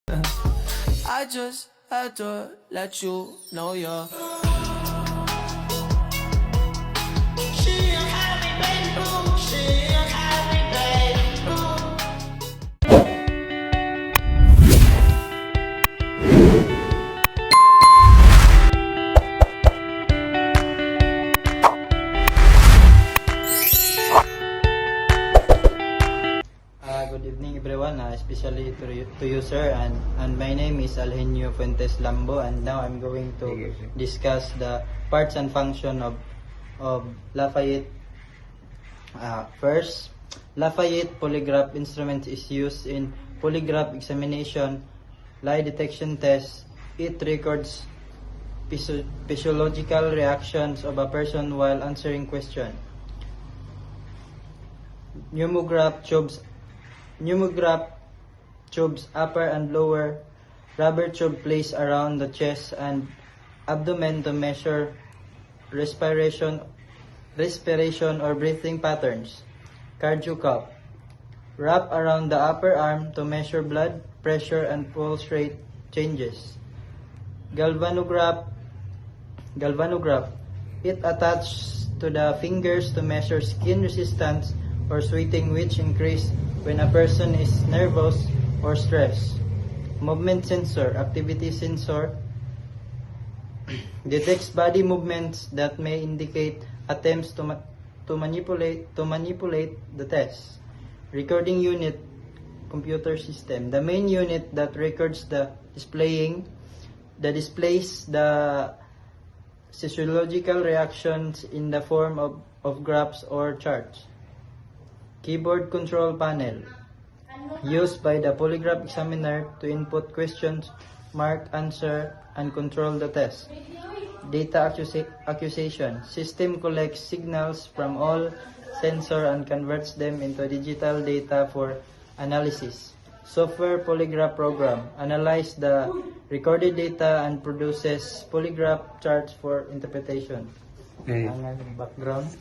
I just had to let you know you're. She a happy baby boo. She a happy baby boo. Good evening everyone, especially to you sir, and my name is Algenio Fuentes Lambo, and now I'm going to discuss the parts and function of Lafayette. First, Lafayette polygraph instrument is used in polygraph examination, lie detection tests. It records physiological reactions of a person while answering question. Pneumograph tubes, upper and lower, rubber tube placed around the chest and abdomen to measure respiration or breathing patterns. Cardiocuff, wrap around the upper arm to measure blood pressure and pulse rate changes. Galvanograph, it attaches to the fingers to measure skin resistance or sweating, which increase when a person is nervous or stressed. Movement sensor, activity sensor, detects body movements that may indicate attempts to manipulate the test. Recording unit, computer system, the main unit that records displays the physiological reactions in the form of graphs or charts. Keyboard control panel, used by the polygraph examiner to input questions, mark, answer, and control the test. Data acquisition, system collects signals from all sensors and converts them into digital data for analysis. Software polygraph program, analyze the recorded data and produces polygraph charts for interpretation. Ang background.